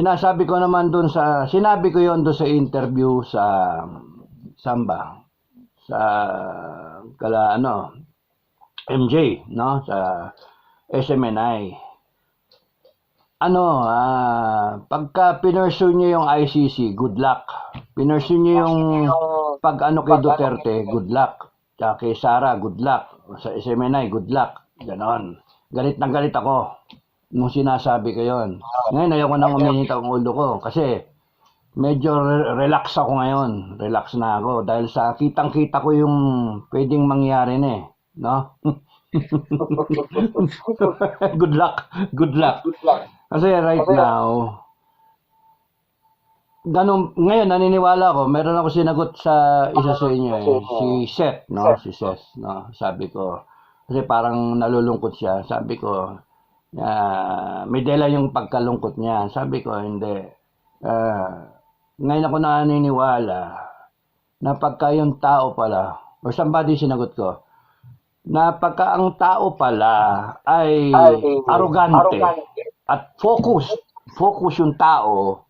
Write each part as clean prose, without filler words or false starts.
Sinasabi ko naman doon sinabi ko yon doon sa interview sa Samba, sa MJ, no, sa SMNI. Pagka pinursue niyo yung ICC, good luck. Pinursue niyo yung kay Duterte, good luck. Tsaka kay Sara, good luck. Sa SMNI, good luck. Ganon. Galit na galit ako nung sinasabi ko yon. Ngayon, ayoko nang uminit ang ulo ko kasi medyo relax ako ngayon. Relax na ako dahil sa kitang-kita ko yung pwedeng mangyari na eh. No? Good luck. Good luck. Kasi right now, ngayon naniniwala ko, meron ako sinagot sa isa sa inyo si Seth, no? Si Seth, no? Sabi ko, kasi parang nalulungkot siya. Sabi ko, may dela yung pagkalungkot niya. Sabi ko, hindi. Ngayon ako naniniwala na pagka yung tao pala, or somebody sinagot ko, na pagka ang tao pala ay arrogante at focus yung tao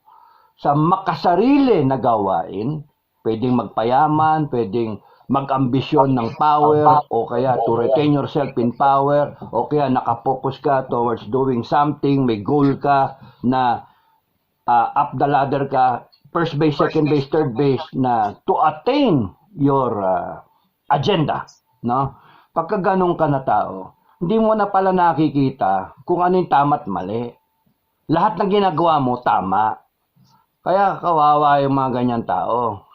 sa makasarili na gawain, pwedeng magpayaman, pwedeng mag-ambisyon ng power, o kaya to retain yourself in power, o kaya nakapokus ka towards doing something, may goal ka na up the ladder ka, first base, second base, third base, na to attain your agenda, no? Pagka ganun ka na tao, hindi mo na pala nakikita kung ano yung tama at mali. Lahat ng ginagawa mo, tama. Kaya kawawa yung mga ganyan tao.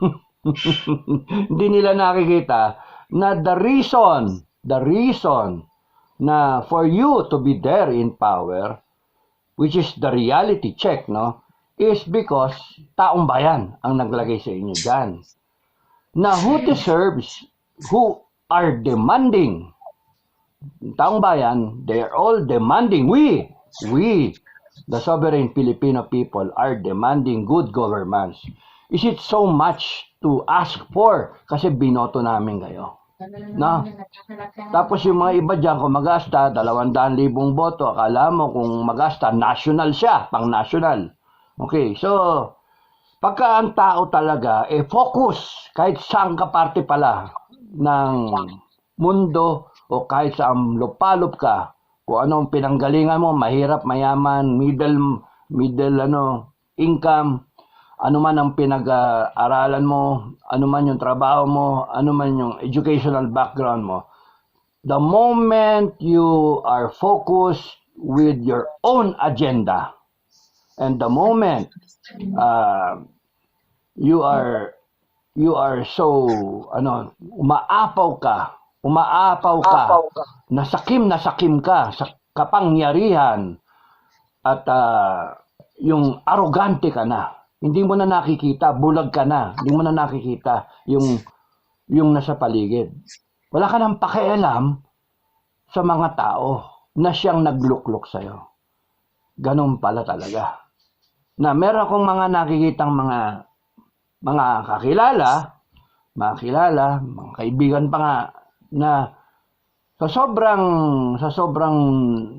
Hindi nila nakikita na the reason na for you to be there in power, which is the reality check, no, is because taong bayan ang naglagay sa inyo dyan. Na who are demanding, taong bayan, they are all demanding, we, the sovereign Filipino people, are demanding good governance. Is it so much to ask for? Kasi binoto namin kayo. No? Tapos yung mga iba dyan, kung magasta, 200,000 boto, akala mo kung magasta, national siya, pang national. Okay, so, pagka ang tao talaga, focus, kahit saan ka parte pala ng mundo, o kahit saan lupalop ka, kung anong pinanggalingan mo, mahirap, mayaman, middle income, ano man ang pinag-aralan mo, ano man yung trabaho mo, ano man yung educational background mo, the moment you are focused with your own agenda, and the moment you are so umaapaw ka, nasakim ka sa kapangyarihan at yung arrogante ka na. Hindi mo na nakikita, bulag ka na. Hindi mo na nakikita yung nasa paligid. Wala ka nang pakialam sa mga tao na siyang nagluklok sa'yo. Ganun pala talaga. Na meron akong mga nakikitang mga kakilala, mga kaibigan pa nga, na sa sobrang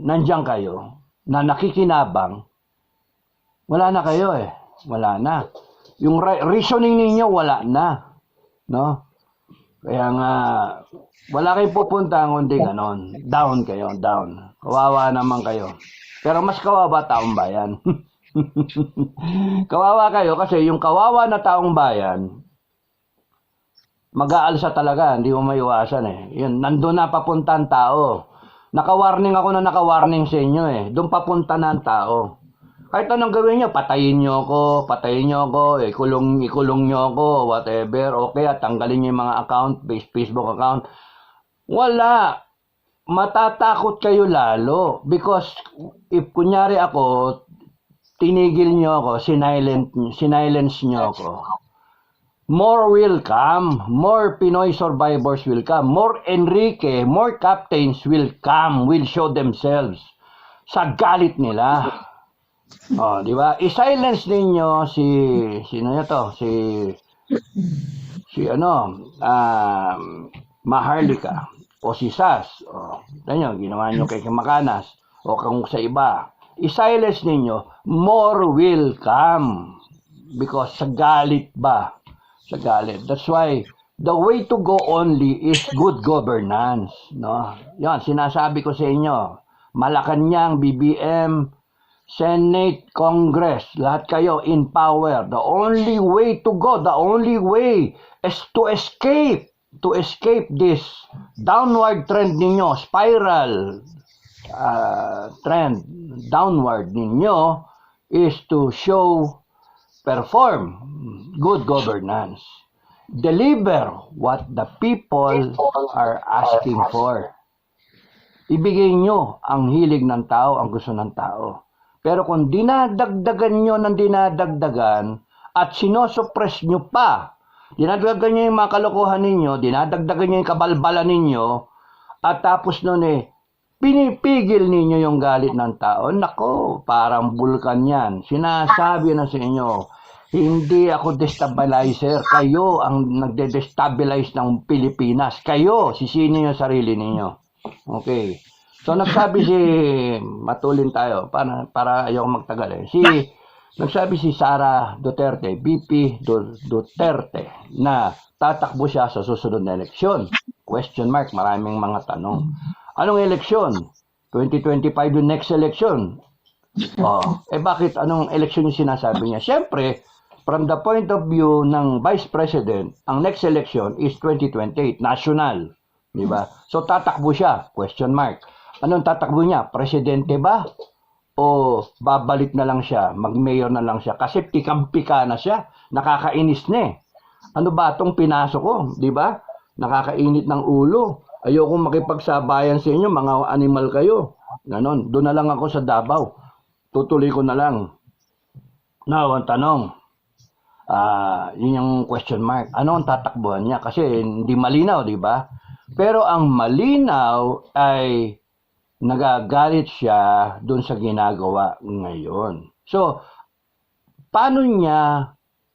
nandiyan kayo, na nakikinabang, wala na kayo eh. Wala na. Yung reasoning ninyo, wala na. No? Kaya nga, wala kayong pupunta kundi ganon. Down kayo, down. Kawawa naman kayo. Pero mas kawawa taong bayan. Kawawa kayo kasi yung kawawa na taong bayan, mag-aalsa talaga, hindi mo maiwasan eh. Yun, nandun na papunta ang tao. Naka-warning ako sa inyo eh. Doon papunta na ang tao. Kahit anong gawin nyo, patayin nyo ako, ikulong nyo ako, whatever, o kaya tanggalin nyo yung mga account, Facebook account. Wala. Matatakot kayo lalo. Because if kunyari ako, tinigil nyo ako, sinilence nyo ako, more will come, more Pinoy survivors will come, more Enrique, more captains will come, will show themselves sa galit nila. Oh, di ba? I-silence ninyo Maharlika o si Sas. Oh, tanyo, ginawa nyo kay Makanas o kung sa iba. i-silence ninyo, more will come. Because sa galit ba? Sa galit. That's why the way to go only is good governance. No? Yan, sinasabi ko sa inyo. Malacanang, BBM, Senate, Congress, lahat kayo in power. The only way to go, the only way is to escape this downward trend ninyo, spiral trend downward ninyo is to perform good governance. Deliver what the people are asking for. Ibigay nyo ang hilig ng tao, ang gusto ng tao. Pero kung dinadagdagan nyo ng dinadagdagan at sinosuppress nyo pa, dinadagdagan nyo yung mga kalokohan ninyo, dinadagdagan nyo yung kabalbalan ninyo, at tapos nun pinipigil ninyo yung galit ng tao, nako, parang bulkan yan. Sinasabi na sa inyo, hindi ako destabilizer, kayo ang nagde-destabilize ng Pilipinas. Kayo, sisinin yung sarili ninyo. Okay. So nagsabi matulin tayo para ayoko magtagal nagsabi si Sara Duterte, VP Duterte, na tatakbo siya sa susunod na eleksyon. Question mark, maraming mga tanong. Anong eleksyon? 2025 yung next election. Bakit anong eleksyon yung sinasabi niya? Siyempre, from the point of view ng Vice President, ang next election is 2028, national. Diba? So tatakbo siya, question mark. Anong tatakbo niya? Presidente ba? O babalik na lang siya, mag-mayor na lang siya? Kasi pikam-pika na siya, nakakainis na Ano ba itong pinasok ko? Diba? Nakakainit ng ulo. Ayoko makipagsabayan sa inyo, mga animal kayo. Ganon, doon na lang ako sa Davao. Tutuloy ko na lang. Now, ang tanong, yun yung question mark. Ano ang tatakbuhan niya? Kasi hindi malinaw, di ba? Pero ang malinaw ay nagagalit siya doon sa ginagawa ngayon. So, paano niya,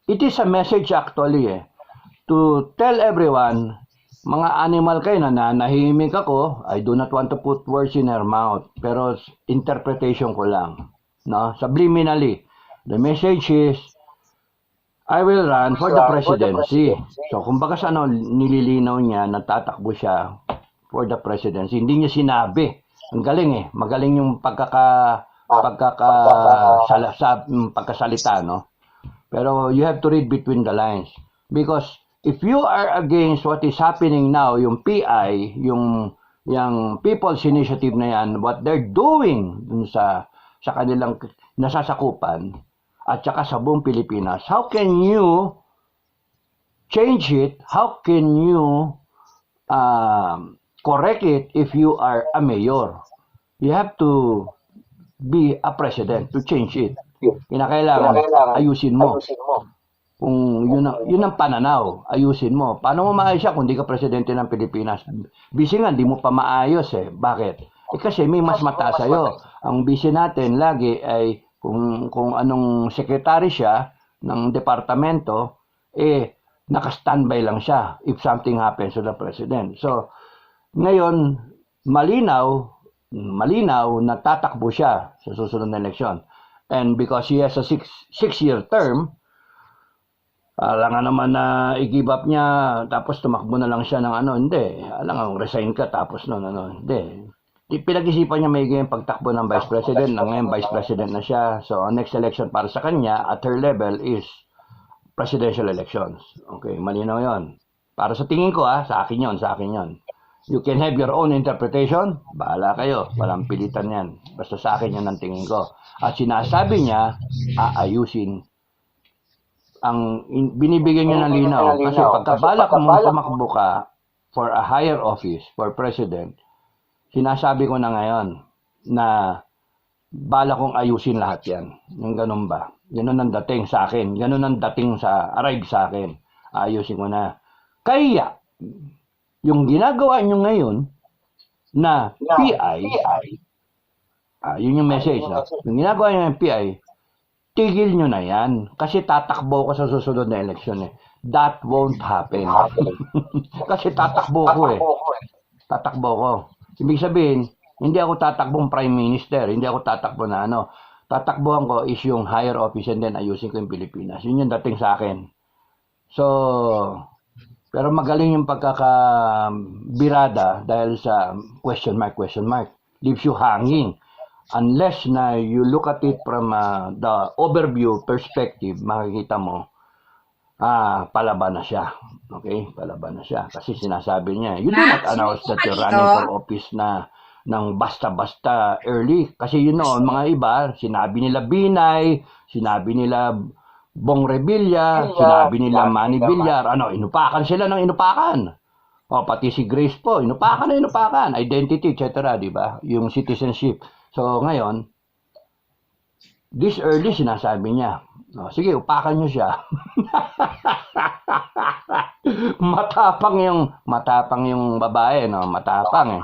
it is a message actually to tell everyone, mga animal kayo, nanahimik ako, I do not want to put words in her mouth, pero interpretation ko lang. No? Subliminally, the message is, I will run for the presidency. So, kumbaga sa nililinaw niya, natatakbo siya for the presidency. Hindi niya sinabi. Ang galing magaling yung pagkasalita, no? Pero you have to read between the lines. Because if you are against what is happening now, yung PI, yung People's Initiative na yan, what they're doing dun sa kanilang nasasakupan, at saka sa buong Pilipinas, how can you change it? How can you correct it if you are a mayor? You have to be a president to change it. Kinakailangan ayusin mo. Kung yun ang pananaw, ayusin mo. Paano mo maayos siya kung di ka presidente ng Pilipinas? Busy nga, di mo pa maayos Bakit? Kasi may mas mataas sa'yo. Ang busy natin lagi ay kung anong secretary siya ng departamento, naka-standby lang siya if something happens to the president. So, ngayon, malinaw na tatakbo siya sa susunod na eleksyon. And because he has a six-year term, alam naman na i-give up niya, tapos tumakbo na lang siya ng hindi. Alam nga, resign ka, tapos hindi. Pinag-isipan niya may ganyan pagtakbo ng Vice President, na ngayon Vice President na siya. So, ang next election para sa kanya, at her level, is presidential elections. Okay, malinaw yon. Para sa tingin ko, sa akin yon. You can have your own interpretation, bahala kayo, walang pilitan yan. Basta sa akin yan ang tingin ko. At sinasabi niya, aayusin. Binibigyan niya ng linaw. Kasi pagkabala mong tumakbo ka for a higher office, for president, sinasabi ko na ngayon na bala kong ayusin lahat yan. Yung ganun ba? Ganun ang dating sa akin. Ganun ang dating arrive sa akin. Ayusin ko na. Kaya, yung ginagawa nyo ngayon na PI, yun yung message. Yung ginagawa nyo ng PI, tigil nyo na yan. Kasi tatakbo ko sa susunod na eleksyon That won't happen. Kasi tatakbo ko Tatakbo ko. Ibig sabihin, Hindi ako tatakbong prime minister, hindi ako tatakbo na ano. Tatakbuhan ko is yung higher office and then ayusin ko yung Pilipinas. Yun yung dating sa akin. So, pero magaling yung pagkakabirada dahil sa question mark. Leaves you hanging. Unless na you look at it from the overview perspective, makikita mo, palaban na siya. Okay? Palaban na siya. Kasi sinasabi niya, you do not announce that you're running for office na ng basta-basta early. Kasi mga iba, sinabi nila Binay, sinabi nila Bong Revilla, sinabi nila Manny Villar, inupakan sila ng inupakan. O, pati si Grace po, inupakan na inupakan, identity, etc., di ba? Yung citizenship. So, ngayon, this early, sinasabi niya, sige, upakan niyo siya. matapang yung babae, no? Matapang.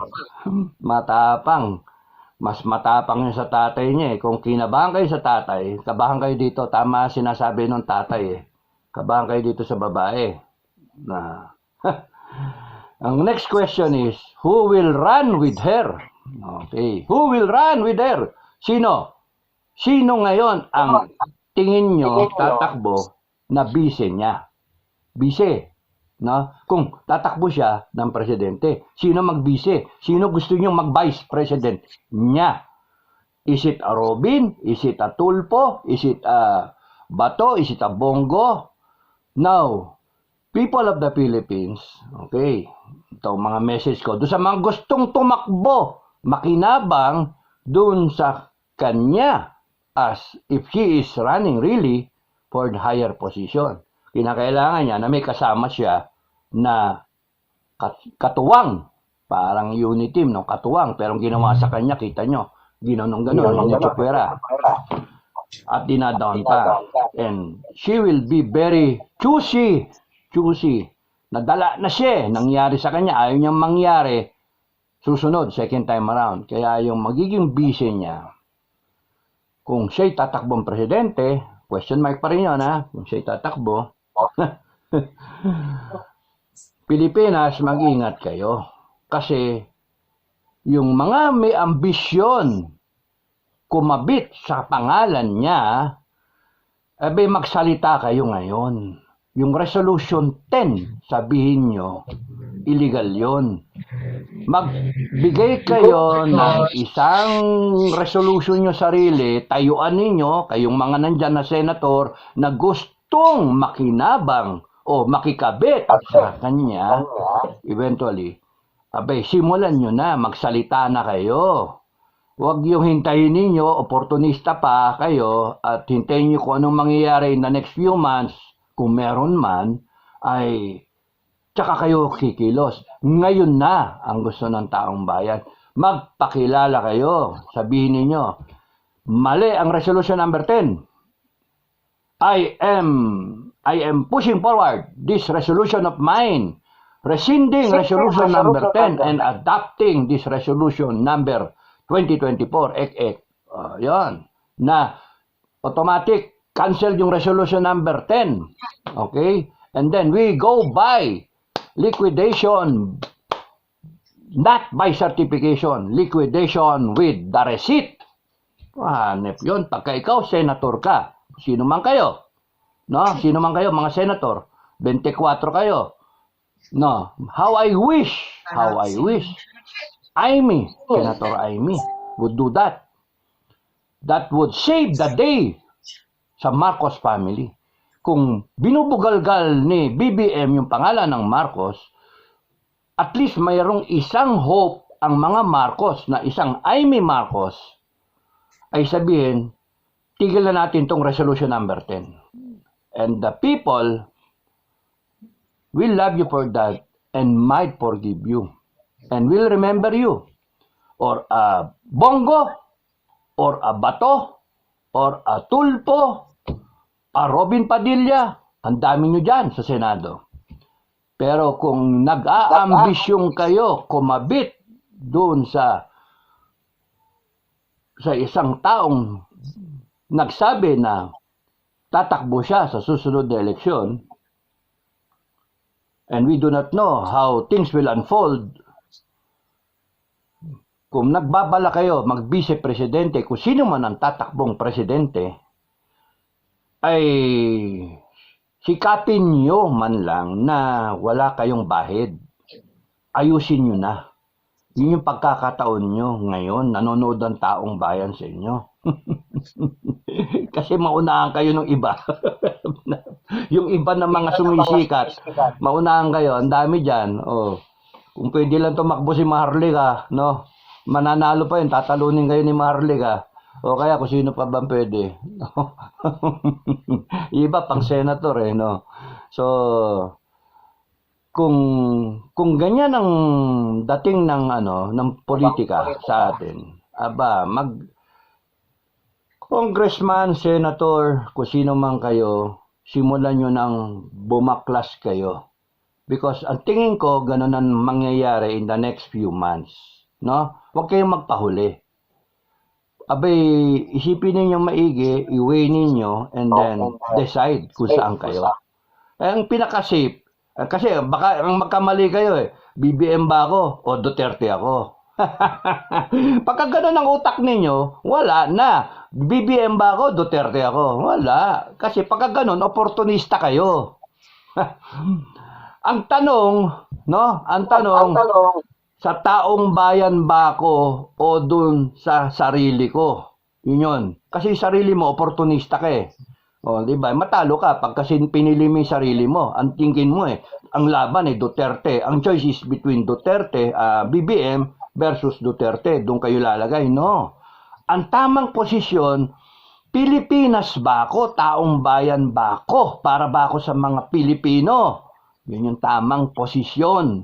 Mas matapang yung sa tatay niya eh. Kung kinabahan kayo sa tatay, kabahan kayo dito. Tama sinasabi ng tatay eh. Kabahan kayo dito sa babae. Ang next question is, who will run with her? Okay. Who will run with her? Sino? Sino ngayon ang tingin nyo tatakbo na bise niya? Bise. No? Kung tatakbo siya ng presidente, sino magbise? Sino gusto niyo mag-vice president niya? Is it a Robin? Is it a Tulfo? Is it a Bato? Is it a Bongo? Now, people of the Philippines, okay, ito mga message ko, doon sa mga gustong tumakbo, makinabang doon sa kanya as if he is running really for the higher position. Kinakailangan niya na may kasama siya na katuwang, parang unity team, no? Katuwang, pero ang ginawa sa kanya, kita nyo, ginanong-ganon, initsupwera. At dinadown pa. And she will be very choosy. Nadala na siya, nangyari sa kanya, ayaw niyang mangyari, susunod, second time around. Kaya yung magiging busy niya, kung siya'y tatakbong presidente, question mark pa rin yun, kung siya'y tatakbo, Pilipinas, mag-ingat kayo. Kasi yung mga may ambisyon kumabit sa pangalan niya, magsalita kayo ngayon. Yung Resolution 10, sabihin nyo, illegal yon. Magbigay kayo ng isang resolution nyo sarili, tayuan ninyo, kayong mga nandyan na senator, na gustong makinabang o makikabit sa kanya, eventually, simulan nyo na, magsalita na kayo. Huwag yung hintayin ninyo, oportunista pa kayo, at hintayin nyo kung anong mangyayari in the next few months, kung meron man, ay tsaka kayo kikilos. Ngayon na ang gusto ng taong bayan. Magpakilala kayo. Sabihin ninyo, mali ang resolution number 10. I am pushing forward this resolution of mine, rescinding resolution number 10 and adopting this resolution number 2024. Yan. Na automatic cancel yung resolution number 10. Okay? And then we go by liquidation, not by certification, liquidation with the receipt. Hanep yun. Pagka ikaw, senator ka, sino man kayo, no? Sino man kayo, mga senator, 24 kayo, no? How I wish, Senator Amy would do that. That would save the day sa Marcos family. Kung binubugalgal ni BBM yung pangalan ng Marcos, at least mayroong isang hope ang mga Marcos na isang Amy Marcos ay sabihin, tigil na natin tong resolution number 10. And the people will love you for that and might forgive you. And will remember you. Or a Bongo, or a Bato, or a Tulfo, a Robin Padilla, ang dami nyo dyan sa Senado. Pero kung nag-aambisyong kayo kumabit doon sa isang taong nagsabi na tatakbo siya sa susunod na eleksyon, and we do not know how things will unfold, kung nagbabala kayo mag-vice presidente, kung sino man ang tatakbong presidente, ay sikapin nyo man lang na wala kayong bahid. Ayusin nyo na. Yun yung pagkakataon nyo ngayon. Nanonood ang taong bayan sa inyo. Kasi maunahan kayo ng iba. Yung iba na mga sumisikat, maunahan kayo. Ang dami dyan. Oh. Kung pwede lang tumakbo si Maharlika, no? Mananalo pa yun. Tatalunin kayo ni Maharlika. O kaya kung sino pa ba pwede. Iba pang senator eh, no? So, kung ganyan ang dating ng politika sa atin, aba, congressman, senator, kung sino man kayo, simulan nyo nang bumaklas kayo. Because ang tingin ko, ganun ang mangyayari in the next few months. No? Huwag kayong magpahuli. Abay, isipin ninyo maigi, i-weigh ninyo, and then decide kung saan kayo. Ang pinaka-safe, kasi baka ang magkamali kayo eh, BBM ba ako o Duterte ako? Pagka ganun ang utak ninyo, wala na. BBM ba ako, Duterte ako? Wala. Kasi pagka ganun, oportunista kayo. Ang tanong, no? Ang tanong, sa taong bayan ba ako o dun sa sarili ko? Yun yun. Kasi sarili mo, oportunista ka eh. O, di ba? Matalo ka pag kasi pinili mo yung sarili mo. Ang tingin mo eh, ang laban eh, Duterte. Ang choice is between Duterte, BBM versus Duterte. Doon kayo lalagay. No. Ang tamang posisyon, Pilipinas ba ako? Taong bayan ba ako? Para ba ako sa mga Pilipino? Yun yung tamang posisyon.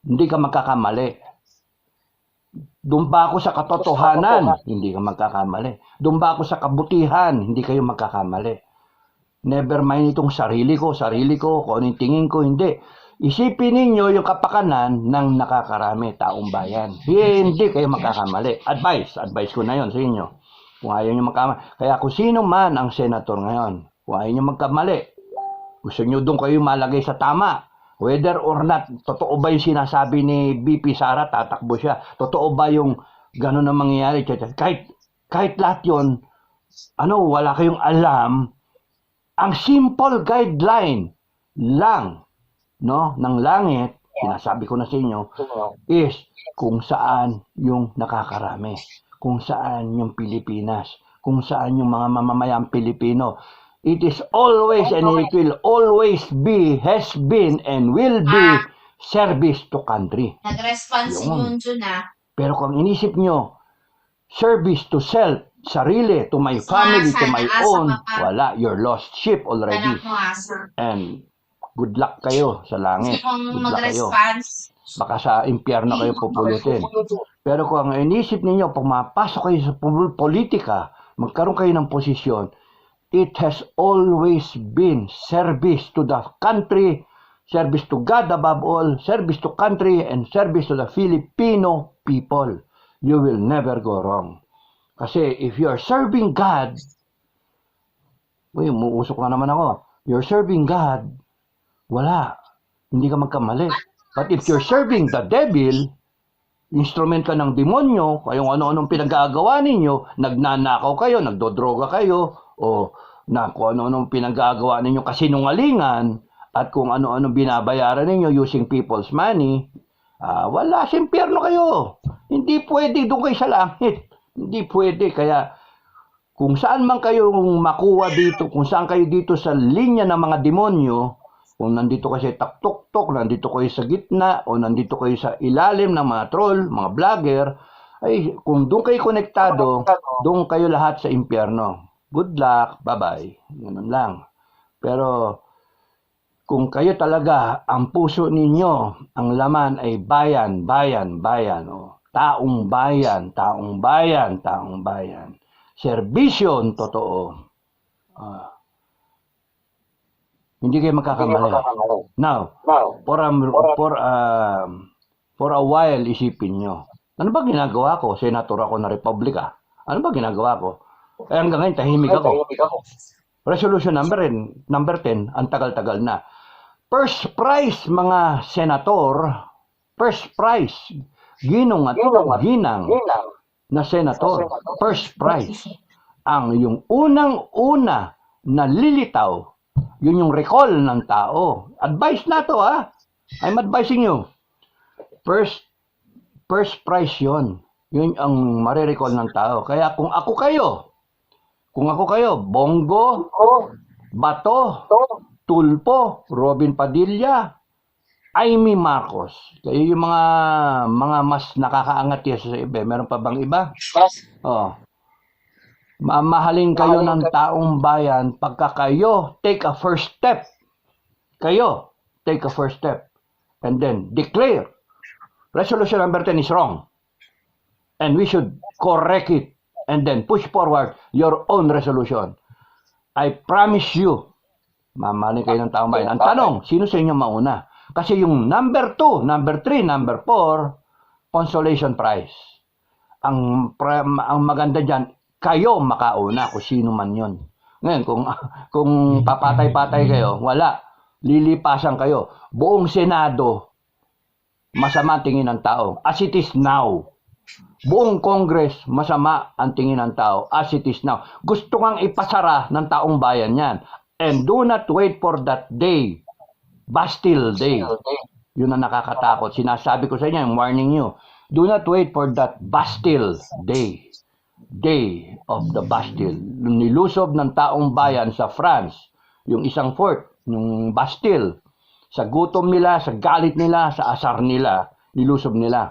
Hindi ka magkakamali. Doon ba ako sa katotohanan? Hindi ka magkakamali. Doon ba ako sa kabutihan? Hindi kayo magkakamali. Never mind itong sarili ko, kung anong tingin ko, hindi. Isipin ninyo yung kapakanan ng nakakarami, taong bayan. Hindi kayo magkakamali. Advice ko na yon sa inyo. Kung ayaw nyo magkamali. Kaya kung sino man ang senator ngayon, kung ayaw nyo magkamali, gusto nyo doon kayo malagay sa tama. Whether or not, totoo ba yung sinasabi ni BP Sara, tatakbo siya? Totoo ba yung gano'n na mangyayari? Kahit lahat yun, wala kayong alam, ang simple guideline lang, no, ng langit, sinasabi ko na sa inyo, is kung saan yung nakakarami, kung saan yung Pilipinas, kung saan yung mga mamamayang Pilipino. It is always and it will always be, has been and will be service to country. Nag-response si Yunjun na. Pero kung inisip nyo, service to self, sarili, to my family, to my own, wala, you're lost ship already. And good luck kayo sa langit. Good luck kayo. Baka sa impyerno kayo pupulutin. Pero kung ang inisip ninyo, pag mapasok kayo sa politika, magkaroon kayo ng posisyon, it has always been service to the country, service to God above all, service to country, and service to the Filipino people. You will never go wrong. Kasi if you are serving God, umuusok na naman ako. You're serving God, wala. Hindi ka magkamali. But if you're serving the devil, instrument ka ng demonyo, kayong ano-anong pinag-aagawa ninyo, nagnanakaw kayo, nagdodroga kayo, o na kung ano-anong pinag-aagawa ninyo kasinungalingan, at kung ano-ano binabayaran ninyo using people's money, wala, sa impyerno kayo. Hindi pwede doon kayo sa langit. Hindi pwede. Kaya kung saan man kayo makuha dito, kung saan kayo dito sa linya ng mga demonyo, kung nandito kayo sa taktok-tok, nandito kayo sa gitna, o nandito kayo sa ilalim ng mga troll, mga vlogger, ay kung doon kayo konektado, doon kayo lahat sa impyerno. Good luck, bye-bye. Ganun lang. Pero kung kayo talaga, ang puso ninyo, ang laman ay bayan, bayan, bayan. Taong bayan, taong bayan, taong bayan. Serbisyon, totoo. Hindi kayo magkakamali. Now, for a while, isipin nyo. Ano ba ginagawa ko? Senator ako na Republika. Ano ba ginagawa ko? Hanggang ngayon, tahimik ako. Resolution number 10, ang tagal-tagal na. First prize, mga senator, first prize, ginong at ginang na senator, first prize. Ang yung unang-una na lilitaw, yun yung recall ng tao. Advice na to, ha? I'm advising you. First prize yun. Yun ang marirecall ng tao. Kaya kung ako kayo, Bongo, Bato, Tulpo, Robin Padilla, Amy Marcos. Kayo yung mga mas nakakaangat yan sa iba. Meron pa bang iba? Oh. Mamahalin kayo ng taong bayan pagka kayo take a first step. Kayo take a first step. And then declare resolution number 10 is wrong. And we should correct it. And then push forward your own resolution. I promise you, mamahalin kayo ng taong bayan. Ang tanong, sino sa inyo mauna? Kasi yung number 2, number 3, number 4, consolation prize. Ang maganda dyan, kayo makauna kung sino man yun. Ngayon, kung papatay-patay kayo, wala. Lilipasan kayo. Buong Senado, masama tingin ng tao. As it is now. Buong Congress, masama ang tingin ng tao. As it is now. Gusto kang ipasara ng taong bayan yan. And do not wait for that day. Bastille Day. Yun ang nakakatakot. Sinasabi ko sa inyo, I'm warning you. Do not wait for that Bastille Day. Day of the Bastille. Nilusob ng taong bayan sa France, yung isang fort, yung Bastille. Sa gutom nila, sa galit nila, sa asar nila, nilusob nila.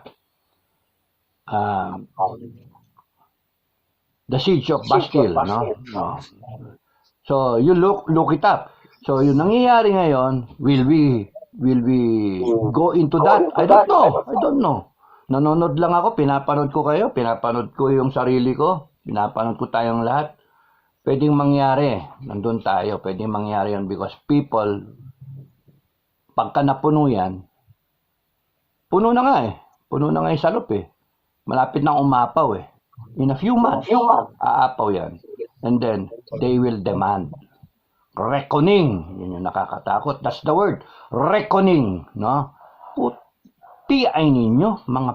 The Siege of Bastille, no? So, you look it up. So, yung nangyayari ngayon, will we go into that? I don't know. Nanonood lang ako, pinapanood ko kayo, pinapanood ko yung sarili ko, pinapanood ko tayong lahat. Pwedeng mangyari, nandun tayo, pwedeng mangyari yun because people, pagka napuno yan, puno na nga yung salop eh. Malapit nang umapaw eh. In a few months, aapaw yan. And then, they will demand reckoning. Yun yung nakakatakot. That's the word. Reckoning. No? PI ninyo. Mga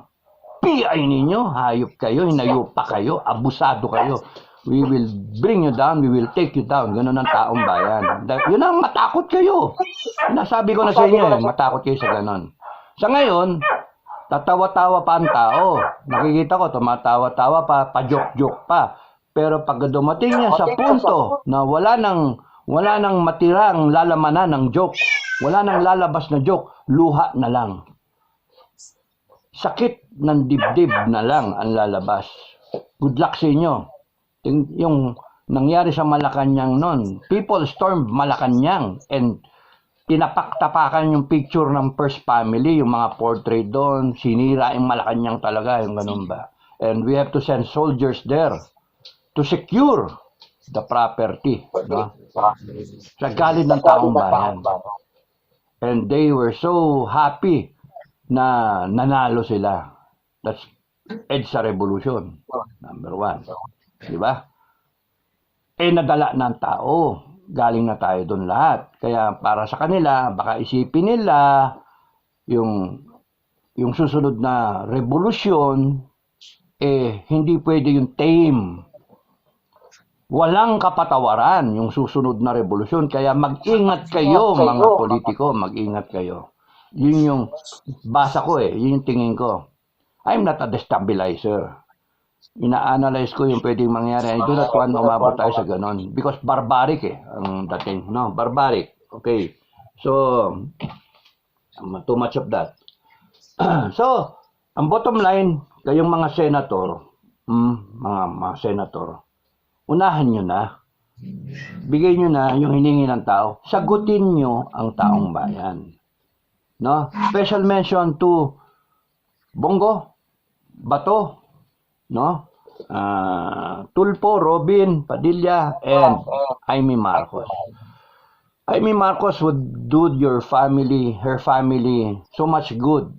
PI ninyo. Hayop kayo. Hinayupa kayo. Abusado kayo. We will bring you down. We will take you down. Ganun ang taong bayan. Yun ang matakot kayo. Nasabi ko na sa inyo. Matakot kayo sa ganun. Sa ngayon, tatawa-tawa pa ang tao. Nakikita ko, tumatawa-tawa pa, pa-joke-joke pa. Pero pag dumating niya sa punto na wala nang matirang lalamanan ng joke, wala nang lalabas na joke, luha na lang. Sakit ng dibdib na lang ang lalabas. Good luck sa inyo. Yung nangyari sa Malacanang noon, people stormed Malacanang and tinapak-tapakan yung picture ng First Family, yung mga portrait doon, sinira yung Malacanang talaga, yung ganun ba. And we have to send soldiers there to secure the property, no? Sa galit ng taong bayan. And they were so happy na nanalo sila. That's EDSA Revolution, number 1. Diba? Eh, nadala ng tao. Galing na tayo doon lahat. Kaya para sa kanila, baka isipin nila yung susunod na revolusyon, eh, hindi pwede yung tame. Walang kapatawaran yung susunod na revolusyon. Kaya mag-ingat kayo, mga politiko. Mag-ingat kayo. Yun yung basa ko eh. Yun yung tingin ko. I'm not a destabilizer. Ina-analyze ko yung pwedeng mangyari. I do not want umabot tayo sa ganon. Because barbaric eh. Ang dating. No? Barbaric. Okay. So, too much of that. So, ang bottom line, kayong mga senator, mga senator, unahan nyo na. Bigay nyo na yung hiningi ng tao. Sagutin nyo ang taong bayan. No? Special mention to Bongo, Bato, no? Tulpo, Robin Padilla, and Amy Marcos. Amy Marcos would do her family so much good.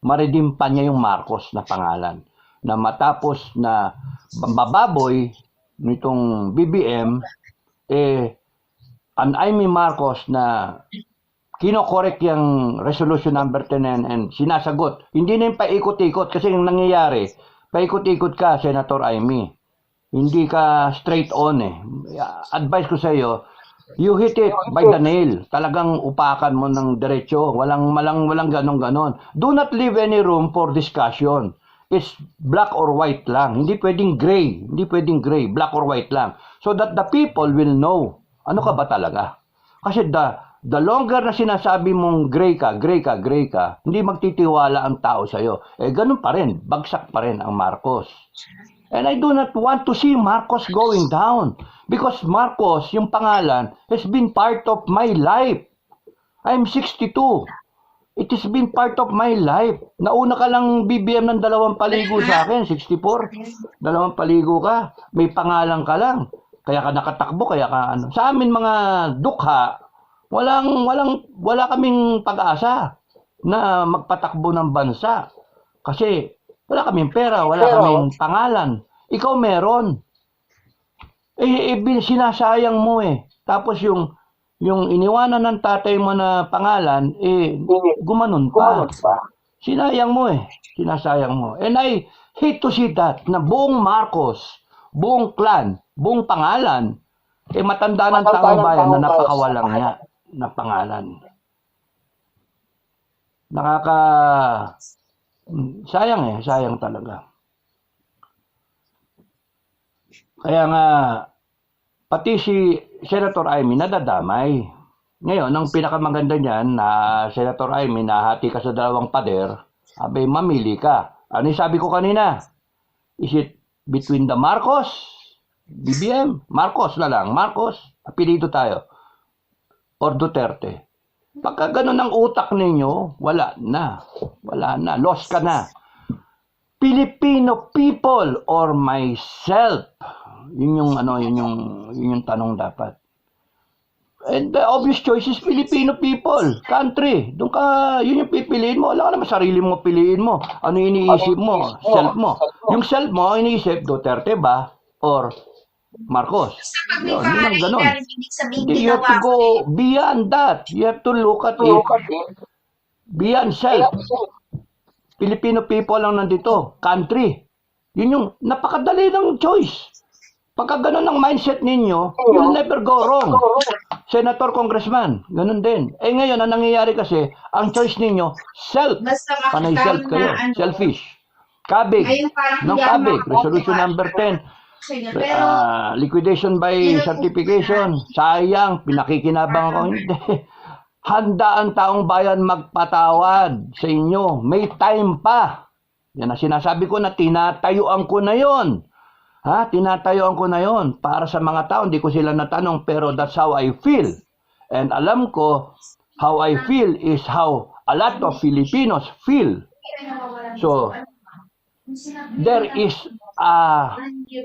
Maredeem pa niya yung Marcos na pangalan. Na matapos na bababoy nitong BBM, an Amy Marcos na kinokorek yung resolution number 10 and sinasagot. Hindi na yung paikot-ikot kasi yung nangyayari, paikot-ikot ka, Senator Amy. Hindi ka straight on eh. Advice ko sa iyo, you hit it by the nail. Talagang upakan mo ng diretso. Walang ganon-ganon. Do not leave any room for discussion. It's black or white lang. Hindi pwedeng gray. Hindi pwedeng gray. Black or white lang. So that the people will know. Ano ka ba talaga? Kasi the longer na sinasabi mong gray ka, hindi magtitiwala ang tao sa'yo. Eh, ganun pa rin. Bagsak pa rin ang Marcos. And I do not want to see Marcos going down. Because Marcos, yung pangalan, has been part of my life. I'm 62. It has been part of my life. Nauna ka lang BBM ng 2 paligo sa akin, 64. 2 paligo ka. May pangalan ka lang. Kaya ka nakatakbo, kaya ka ano. Sa amin mga dukha, wala kaming pag-asa na magpatakbo ng bansa. Kasi wala kaming pera, wala kaming pangalan. Ikaw meron. Sinasayang mo eh. Tapos yung iniwanan ng tatay mo na pangalan, gumanon pa. Sinayang mo eh. Sinasayang mo. And I hate to see that, na buong Marcos, buong clan, buong pangalan, matanda ng taong bayan na napakawalang niya na pangalan. Sayang sayang talaga. Kaya nga, pati si Senator Amy nadadamay. Ngayon, ang pinakamaganda niyan na Senator Amy, nahati ka sa 2 pader, abay mamili ka. Ano yung sabi ko kanina? Is it between the Marcos, BBM, Marcos na lang, Marcos, apelido tayo, or Duterte? Pagka ganun ang utak ninyo, wala na, lost ka na. Filipino people or myself? Yun yung tanong dapat. And the obvious choice is Filipino people, country. Doon ka, yun yung pipiliin mo. Wala ka naman sarili mo piliin mo. Ano iniisip mo? Self mo. Yung self mo, iniisip, Duterte ba? Or Marcos? Yun ang ganun. You have to go beyond that. You have to look at it beyond self. Filipino people lang nandito. Country. Yun yung napakadali ng choice. Pagka ganun ang mindset ninyo, you'll never go wrong. Senator, congressman, ganun din. Ngayon, ang nangyayari kasi, ang choice ninyo, self. Panay self kayo. Selfish. Kabig. Ng kabig. Resolution number 10. Liquidation by certification. Sayang, pinakikinabang ako. Hindi. Handa ang taong bayan magpatawad sa inyo. May time pa. Yan ang sinasabi ko na tinatayuan ko na yon. Tinatayuan ko na yon para sa mga tao. Hindi ko sila natanong, pero that's how I feel. And alam ko, how I feel is how a lot of Filipinos feel. So, there is a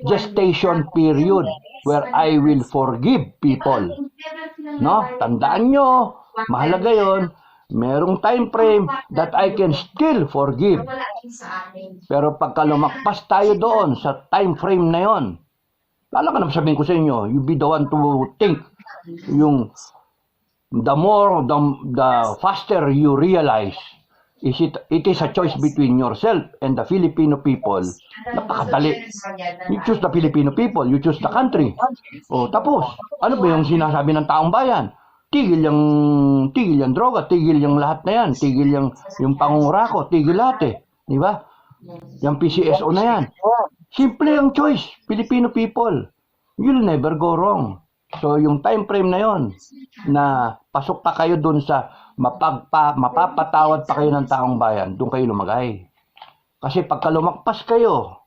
gestation period where I will forgive people. No? Tandaan nyo, mahalaga yon. Merong time frame that I can still forgive. Pero pagka lumakpas tayo doon sa time frame na yon, lalo ka na sabihin ko sa inyo, you be the one to think. The faster you realize, it is a choice between yourself and the Filipino people. Napakadali. You choose the Filipino people, you choose the country. Tapos, ano ba yung sinasabi ng taong bayan? Tigil yung droga, tigil yung lahat na yan, tigil yung pangungurako, tigil lahat di ba? Yung PCSO na yan. Simple ang choice, Filipino people. You'll never go wrong. So yung time frame na yon, na pasok pa kayo dun sa mapapatawad pa kayo ng taong bayan, dun kayo lumagay. Kasi pagka lumakpas kayo,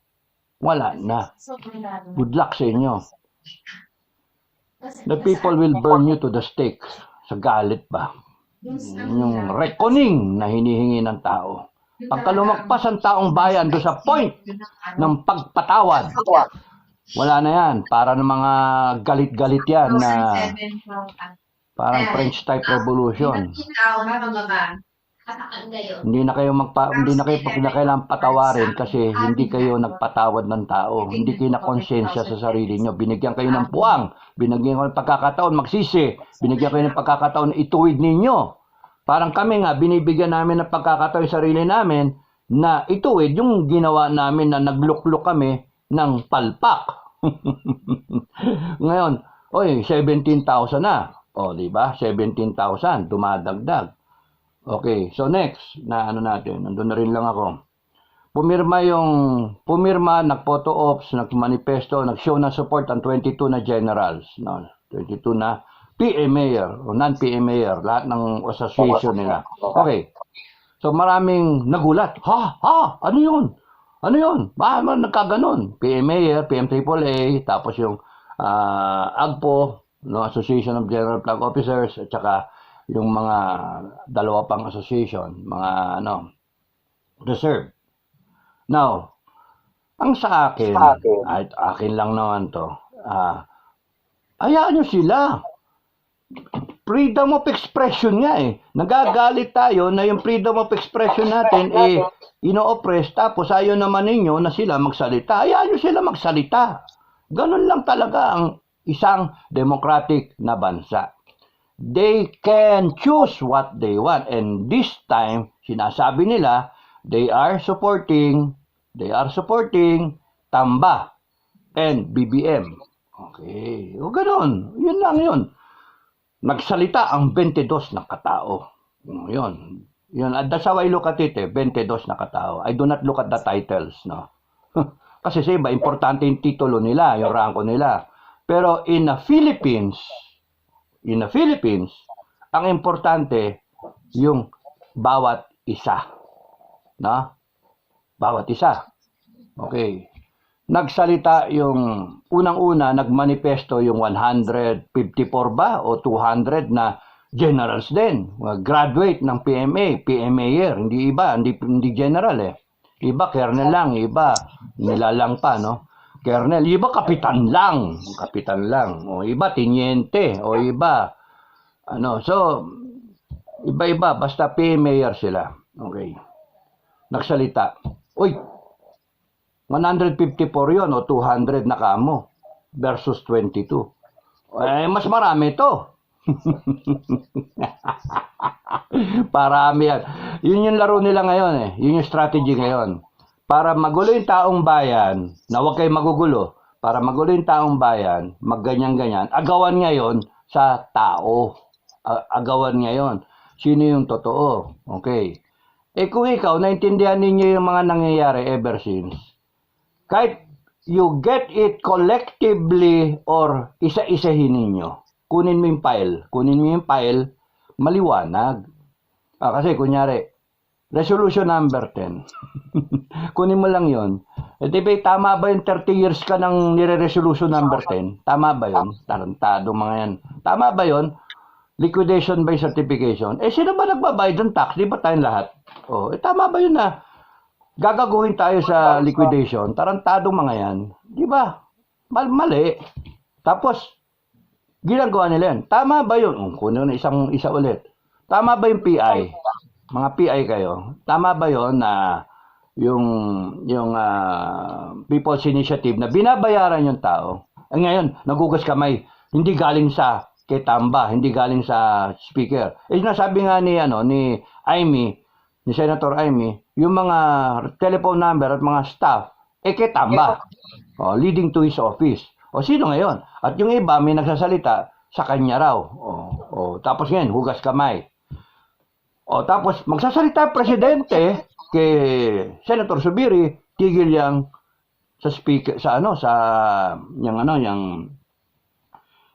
wala na. Good luck sa inyo. The people will burn you to the stake. Sa galit ba? Yung reckoning na hinihingi ng tao. Pagka lumagpas ang taong bayan doon sa point ng pagpatawad, wala na yan. Para ng mga galit-galit yan na parang French type revolution. Hindi na kayo kailangang patawarin kasi hindi kayo nagpatawad ng tao. Hindi kayo na konsensya sa sarili nyo. Binigyan kayo ng puwang. Binigyan kayo ng pagkakataon magsisi. Binigyan kayo ng pagkakataon ituwid ninyo. parang kami nga, binibigyan namin ng pagkakataon yung sarili namin na ituwid yung ginawa namin na naglukluk kami ng palpak. Ngayon, oy, 17,000 na. O, di ba? 17,000, dumadagdag. Okay, so next, na ano natin, nandun na rin lang ako. Pumirma, nag-photo ops, nag-manifesto, nag-show ng support ang 22 na generals, no? 22 na PM mayor o non-PM mayor, lahat ng association nila. Okay. So maraming nagulat. Ano yun? Ano yun? Bakit nagkaganon? PM mayor, PM AAA, tapos yung AGPO, no, Association of General Flag Officers, at saka yung mga dalawa pang association, mga reserve. Now, ang sa akin, at akin lang naman to, hayaan nyo sila. Freedom of expression nga eh. Nagagalit tayo na yung freedom of expression natin ino-oppress, tapos ayaw naman ninyo na sila magsalita. Hayaan nyo sila magsalita. Ganun lang talaga ang isang democratic na bansa. They can choose what they want, and this time, sinasabi nila, they are supporting Tamba and BBM. Okay. O ganun. Yun lang yun. Nagsalita ang 22 na katao. Yun. That's how I look at it 22 na katao. I do not look at the titles, no? Kasi sa iba, importante yung titulo nila, yung ranko nila. Pero in the Philippines, ang importante yung bawat isa. No? Bawat isa. Okay. Nagsalita yung unang-una, nagmanifesto yung 154 ba o 200 na generals din. Graduate ng PMA, PMAyer, hindi iba, hindi general eh. Iba colonel lang, iba nilalang pa, no? Colonel, iba kapitan lang. O iba teniente, o iba so iba-iba, basta PMAyer sila. Okay. Nagsalita. Uy, 154 yon o 200 na kamo versus 22. Mas marami to. Parami yan. Yun yung laro nila ngayon eh. Yun yung strategy ngayon. Para magulo yung taong bayan, na huwag kayo magugulo, para magulo yung taong bayan, magganyan-ganyan, agawan ngayon sa tao. Agawan ngayon. Sino yung totoo? Okay. Kung ikaw, naintindihan ninyo yung mga nangyayari ever since, kahit you get it collectively or isa-isahin ninyo, kunin mo yung file, maliwanag. Kasi kunyari, resolution number 10, kunin mo lang yon. Diba, tama ba yung 30 years ka ng nire-resolution number 10? Tama ba yun? Tarantado mga yan. Tama ba yun? Liquidation by certification. Sino ba nagbabayad ng tax? Di ba tayong lahat? Tama ba yun na gagaguhin tayo sa liquidation? Tarantadong mga yan. Di ba? Mali. Tapos, ginagawa nila yan. Tama ba yun? Kunin na isa ulit. Tama ba yung PI? Mga PI kayo. Tama ba yun na yung People's Initiative na binabayaran yung tao? Ngayon, nagugas kamay. Hindi galing sa kay Tamba, hindi galing sa speaker. Nasabi nga ni ni Senator Amy, yung mga telephone number at mga staff, kay Tamba. Leading to his office. Sino ngayon? At yung iba, may nagsasalita sa kanya raw. Tapos ngayon, hugas kamay. Tapos magsasalita presidente kay Senator Subiri, tigil yang sa speaker,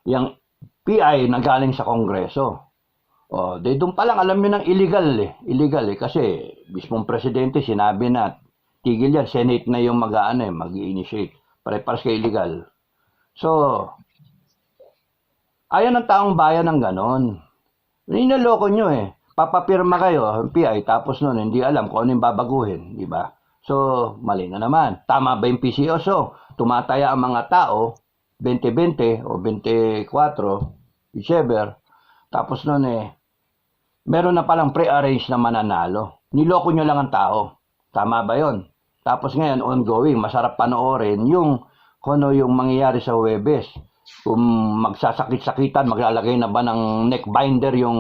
yung PI na galing sa Kongreso. Doon pa lang alam nyo ng illegal kasi mismong presidente sinabi na tigil yan, Senate na yung mag-i-initiate. Pare-pares kay illegal. So, ayaw ng taong bayan ng ganon. Ninaloko nyo papapirma kayo, PI, tapos nun hindi alam kung ano yung babaguhin, di ba? So, mali na naman. Tama ba yung PCOSO? Tumataya ang mga tao 2020 o 24, whichever. Tapos nun meron na palang pre-arrange na mananalo. Niloko nyo lang ang tao. Tama ba yon? Tapos ngayon, ongoing, masarap panoorin yung mangyayari sa Huwebes. Kung magsasakit-sakitan, maglalagay na ba ng neck binder yung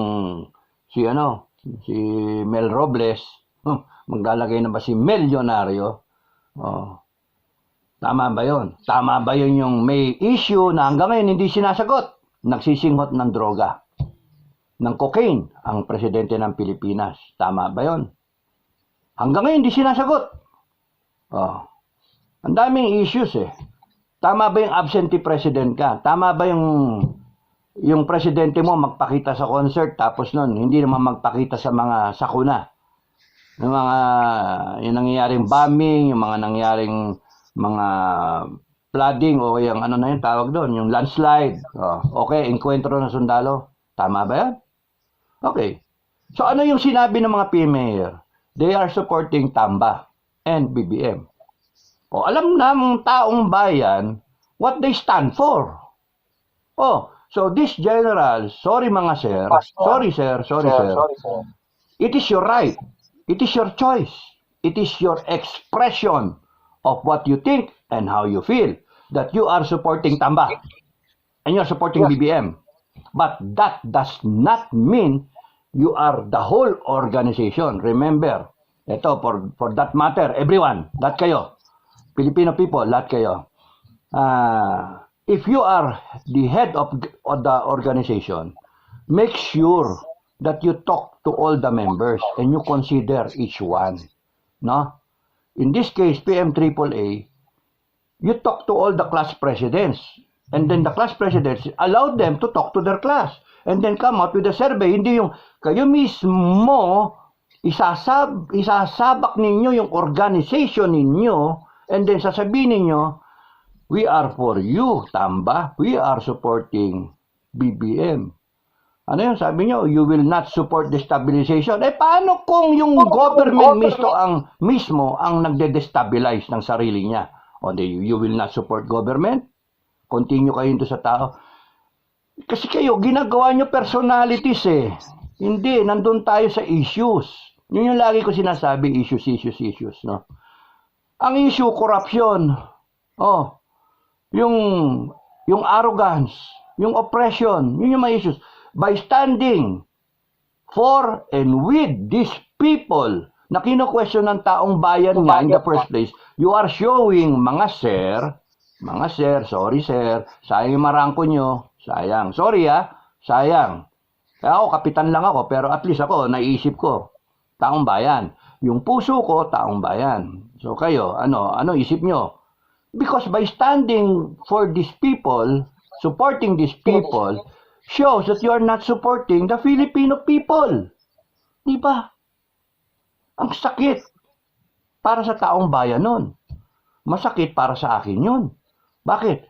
si Mel Robles, maglalagay na ba si Milyonaryo? Oh. Tama ba yun? Tama ba yun yung may issue na hanggang ngayon hindi sinasagot? Nagsisinghot ng droga, ng cocaine, ang presidente ng Pilipinas. Tama ba yun? Hanggang ngayon hindi sinasagot. Oh. Ang daming issues eh. Tama ba yung absentee president ka? Tama ba yung presidente mo magpakita sa concert tapos nun hindi naman magpakita sa mga sakuna? Yung mga yung nangyayaring bombing, yung mga nangyayaring mga flooding o yung ano na yun tawag doon, yung landslide. Oh, okay, enkwentro ng sundalo. Tama ba yan? Okay. So ano yung sinabi ng mga PMA? They are supporting Tamba and BBM. O alam ng taong bayan what they stand for. Oh, so this general, sorry mga sir, sorry sir. It is your right. It is your choice. It is your expression of what you think and how you feel that you are supporting Tamba and you're supporting BBM. But that does not mean you are the whole organization. Remember, ito for that matter, everyone, lahat kayo, Filipino people, lahat kayo. If you are the head of the organization, make sure that you talk to all the members and you consider each one. No? In this case, PM AAA, you talk to all the class presidents. And then the class presidents allow them to talk to their class. And then come out with a survey. Hindi yung kayo mismo isasabak ninyo yung organization ninyo and then sasabihin ninyo, we are for you, Tamba. We are supporting BBM. Ano yun? Sabi nyo, you will not support destabilization. Paano kung yung government mismo ang nagde-destabilize ng sarili niya? O you will not support government? Continue kayo dito sa tao. Kasi kayo, ginagawa nyo personalities eh. Hindi, nandun tayo sa issues. Yun yung lagi ko sinasabi, issues, no? Ang issue, corruption. Oh, yung arrogance, yung oppression, yun yung mga issues. By standing for and with these people na kino-question ng taong bayan nga in the first place, you are showing mga sir, sorry sir, sayang yung marangko nyo, sayang. Sorry sayang. Kaya ako, kapitan lang ako, pero at least ako, naiisip ko, taong bayan. Yung puso ko, taong bayan. So kayo, ano isip nyo? Because by standing for these people, supporting these people, shows that you are not supporting the Filipino people. Diba? Ang sakit para sa taong bayan nun. Masakit para sa akin yun. Bakit?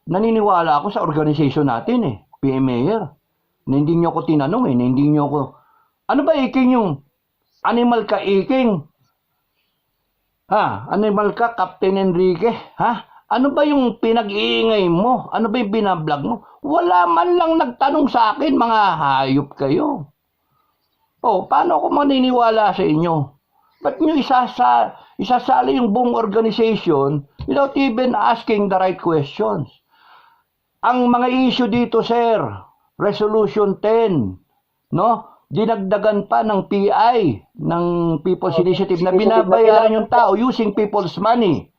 Naniniwala ako sa organization natin PMA. Na hindi nyo ako tinanong na hindi nyo ako, ano ba iking yung animal ka iking? Animal ka, Captain Enrique? Ano ba yung pinag-iingay mo? Ano ba yung binablog mo? Wala man lang nagtanong sa akin, mga hayop kayo. Paano ako maniniwala sa inyo? Ba't nyo isasali yung buong organization without even asking the right questions? Ang mga issue dito, sir, Resolution 10, no? Dinagdagan pa ng PI, ng People's Initiative, na binabayaran yung tao using people's money.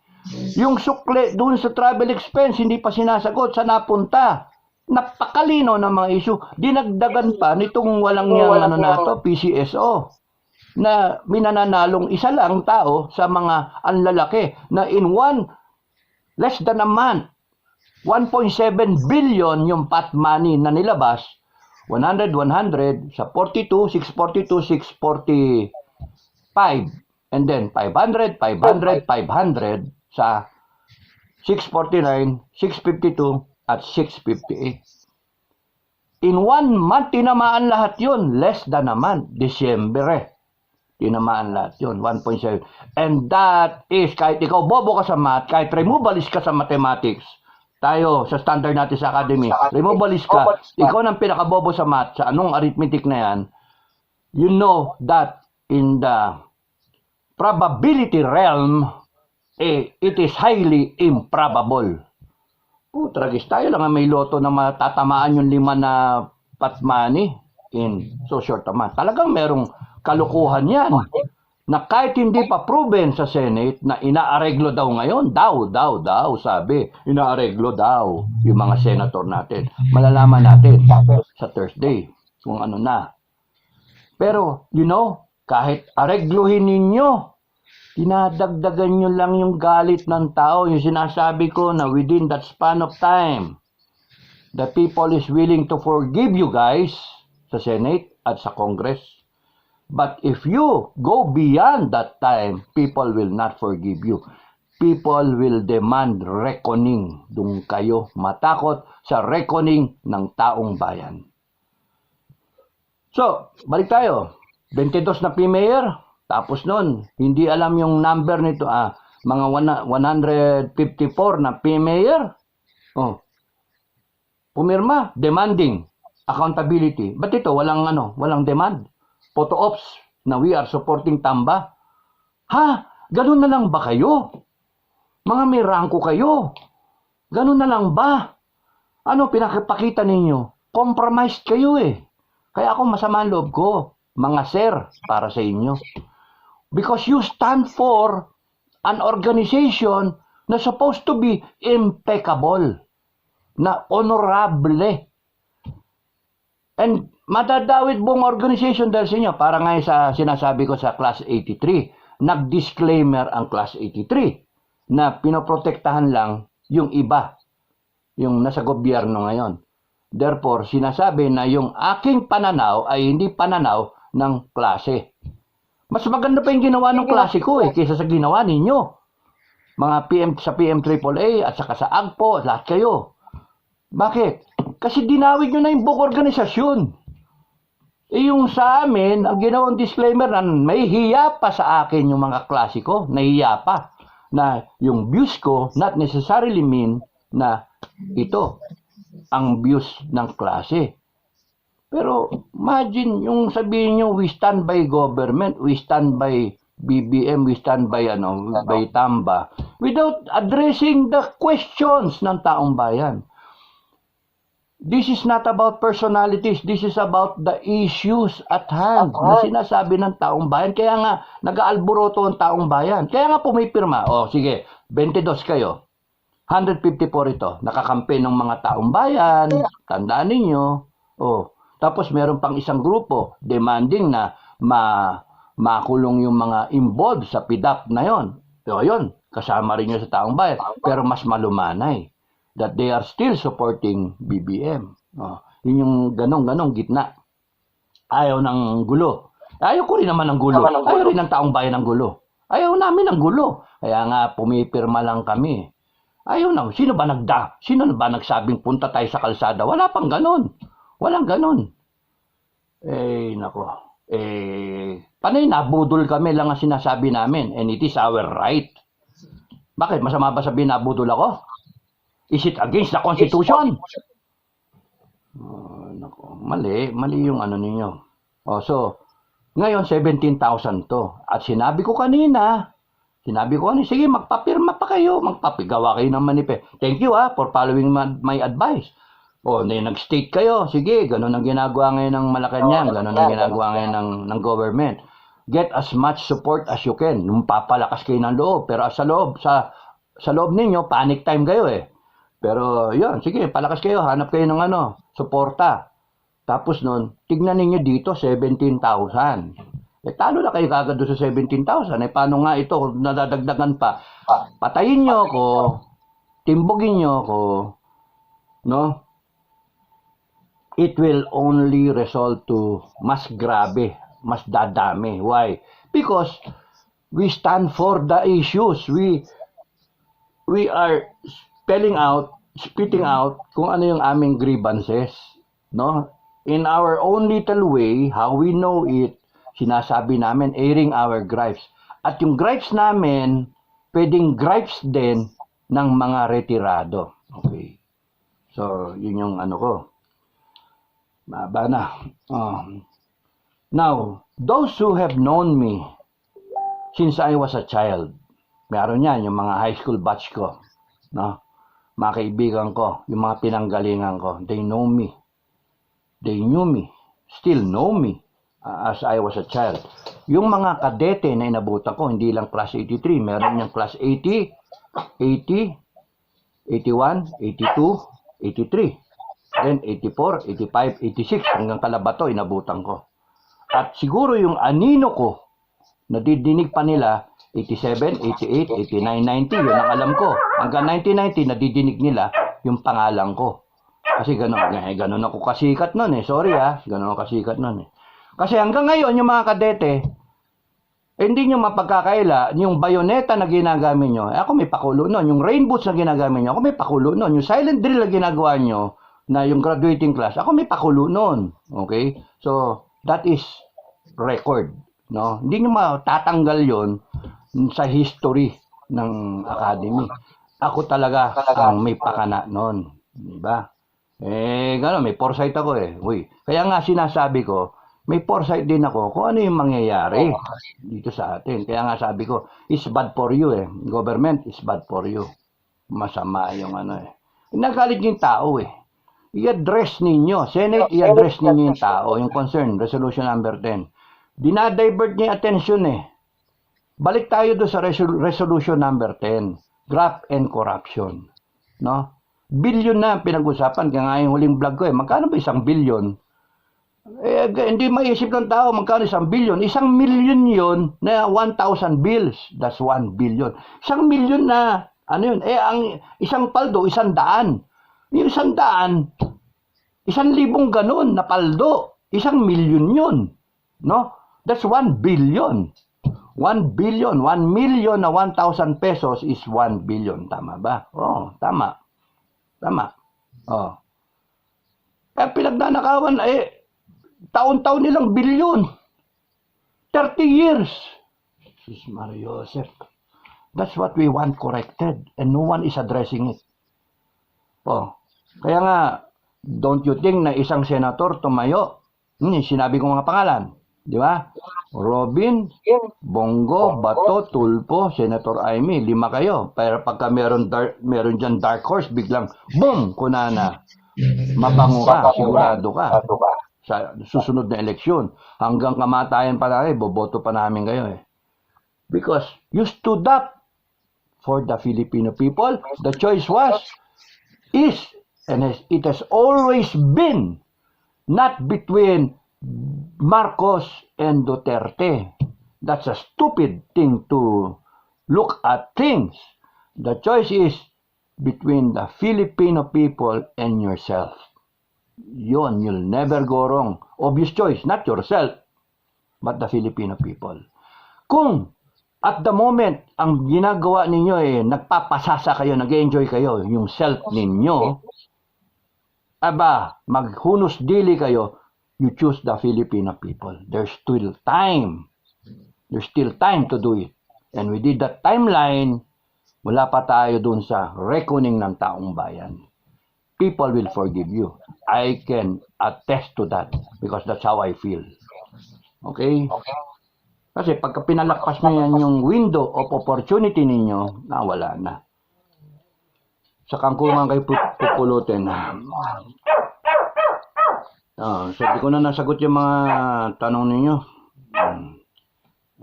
Yung sukle doon sa travel expense, hindi pa sinasagot sa napunta. Napakalino ng mga issue. Dinagdagan pa nitong walang niyang PCSO, na minananalong isa lang tao sa mga anlalaki, na in less than a month, 1.7 billion yung pot money na nilabas, 100 sa 42, 642, 645, and then 500 sa 649, 652, at 658. In 1 month, tinamaan lahat yun. Less than a month. December tinamaan lahat yun. 1.7. And that is, kahit ikaw bobo ka sa math, kahit removalist ka sa mathematics, tayo sa standard natin sa academy, removalist ka, ikaw nang pinakabobo sa math, sa anong arithmetic na yan, you know that in the probability realm, it is highly improbable. Tragis tayo lang may loto na matatamaan yung 5 na pot money. in so short a month. Talagang merong kalukuhan yan na kahit hindi pa proven sa Senate na inaareglo daw ngayon, daw, sabi, inaareglo daw yung mga senator natin. Malalaman natin sa Thursday kung ano na. Pero, kahit aregluhin ninyo, dinadagdagan nyo lang yung galit ng tao. Yung sinasabi ko na within that span of time, the people is willing to forgive you guys sa Senate at sa Congress. But if you go beyond that time, people will not forgive you. People will demand reckoning. Doon kayo matakot sa reckoning ng taong bayan. So, balik tayo. 22 na P-Mayor. Tapos nun, hindi alam yung number nito. Mga 154 na P-Mayor. Pumirma, demanding accountability. Ba't ito? Walang demand. Photo ops na we are supporting Tamba. Ganun na lang ba kayo? Mga may rangko kayo. Ganun na lang ba? Ano pinakipakita ninyo? Compromised kayo eh. Kaya ako masama ang loob ko, mga sir, para sa inyo. Because you stand for an organization na supposed to be impeccable, na honorable. And madadawit buong organization dahil sa inyo. Para nga sa sinasabi ko sa Class 83, nag-disclaimer ang Class 83 na pinoprotektahan lang yung iba, yung nasa gobyerno ngayon. Therefore, sinasabi na yung aking pananaw ay hindi pananaw ng klase. Mas maganda pa yung ginawa ng klase ko kaysa sa ginawa ninyo. Mga sa PMAAA at saka sa AGPO, lahat kayo. Bakit? Kasi dinawit nyo na yung buong organisasyon. Yung sa amin, ang ginawang disclaimer na may hiya pa sa akin yung mga klase ko, nahiya pa. Na yung views ko not necessarily mean na ito ang views ng klase. Pero imagine yung sabihin nyo, we stand by government, we stand by BBM, we stand by by Tamba, without addressing the questions ng taong bayan. This is not about personalities. This is about the issues at hand na sinasabi ng taong bayan. Kaya nga, nag-aalboroto ang taong bayan. Kaya nga pumipirma. Sige, 22 kayo. 154 ito. Nakakampi ng mga taong bayan. Tandaan ninyo. Tapos meron pang isang grupo demanding na makulong yung mga involved sa PDAP na yon. So, yun, kasama rin yun sa taong bayan. Pero mas malumanay that they are still supporting BBM. Yun yung ganong gitna. Ayaw ng gulo. Ayaw ko rin naman ng gulo. Ayaw rin ng taong bayan ng gulo. Ayaw namin ng gulo. Kaya nga pumipirma lang kami. Ayaw na. Sino ba nagsabing punta tayo sa kalsada? Wala pang ganon. Walang ganon. Nako. Panay nabudol kami lang ang sinasabi namin. And it is our right. Bakit? Masama ba sabihin nabudol ako? Is it against the Constitution? Nako. Mali yung ninyo. So, ngayon 17,000 to. At sinabi ko kanina, sige, magpapirma pa kayo, magpapigawa kayo ng manifest. Thank you for following my advice. Nag-state kayo, sige, ganun ang ginagawa ngayon ng Malacanang, ganun ang ginagawa ngayon ng government. Get as much support as you can. Nung papalakas kayo ng loob, pero sa loob ninyo, panic time kayo Pero yun, sige, palakas kayo, hanap kayo ng suporta. Tapos nun, tignan ninyo dito, 17,000. Talo na kayo kagad doon sa 17,000. Paano nga ito kung nadadagdagan pa? Patayin nyo ako, timbogin nyo ako, no? It will only result to mas grabe, mas dadami. Why? Because we stand for the issues. We are spitting out kung ano yung aming grievances, no? In our own little way, how we know it, sinasabi namin, airing our gripes. At yung gripes namin, pwedeng gripes din ng mga retirado. Okay. So, yun yung ko. Maba na. Now, those who have known me since I was a child, meron yan, yung mga high school batch ko, no? Mga kaibigan ko, yung mga pinanggalingan ko, they know me. They knew me still know me as I was a child. Yung mga kadete na inabutan ko, hindi lang class 83, meron yung class 80, 80, 81, 82, 83, then 84, 85, 86, hanggang Kalabato inabutan ko. At siguro yung anino ko, nadidinig pa nila, 87, 88, 89, 90, yun ang alam ko. Hanggang 1990, nadidinig nila yung pangalan ko. Kasi ganun ako kasikat nun eh. Sorry ganun ako kasikat nun eh. Kasi hanggang ngayon, yung mga kadete, hindi nyo mapagkakaila, yung bayoneta na ginagamit nyo, ako may pakulo nun. Yung rain boots na ginagamit nyo, ako may pakulo nun. Yung silent drill na ginagawa nyo, na yung graduating class, ako may pakulo nun. Okay? So, that is record. No? Hindi nyo matatanggal yon sa history ng academy. Ako talaga ang may pakana nun. Diba? Gano'n, may foresight ako eh. Uy, kaya nga sinasabi ko, may foresight din ako kung ano yung mangyayari dito sa atin. Kaya nga sabi ko, it's bad for you eh. Government is bad for you. Masama yung ano eh. Nagalit yung tao eh. I-address ninyo. Senate, i-address ninyo yung tao. Yung concern, resolution number 10. Dinadivert niya yung attention eh. Balik tayo doon sa resolution number 10. Graft and corruption. No? Billion na pinag-usapan. Kaya nga yung huling vlog ko eh. Magkano ba 1 billion? Hindi maisip ng tao magkano 1 billion. 1 million yun na 1,000 bills. That's 1 billion. 1 million na, ano yun? Ang isang paldo, 100. Yung 100, 1,000 ganun na paldo. 1 million yun. No? That's 1 billion. 1 billion. 1 million na 1,000 pesos is 1 billion. Tama ba? Oo, tama. Tama. Oh. Pinagnanakawan, taon-taon nilang bilyon. 30 years. Sis Mario Joseph. That's what we want corrected. And no one is addressing it. Oh. Kaya nga, don't you think na isang senator tumayo? Sinabi ko mga pangalan. Di ba? Robin, Bongo, Bato, Tulfo, Senator Amy, 5 kayo. Pero pagka meron dyan dark horse, biglang, boom, kunana. Mabango ka, sigurado ka. Sa susunod na eleksyon. Hanggang kamatayan pa namin, boboto pa namin kayo eh. Because you stood up for the Filipino people. The choice is, and it has always been, not between Marcos and Duterte. That's a stupid thing to look at things. The choice is between the Filipino people and yourself. Yun, you'll never go wrong. Obvious choice, not yourself, but the Filipino people. Kung at the moment, ang ginagawa ninyo nagpapasasa kayo, nag-enjoy kayo, yung self ninyo, maghunos dili kayo, you choose the Filipino people. There's still time. There's still time to do it. And we did that timeline, wala pa tayo dun sa reckoning ng taong bayan. People will forgive you. I can attest to that because that's how I feel. Okay? Kasi pagka pinalakpas na yan yung window of opportunity ninyo, wala na. Sa kangkungan kayo pupulutin. So, di ko na nasagot yung mga tanong ninyo.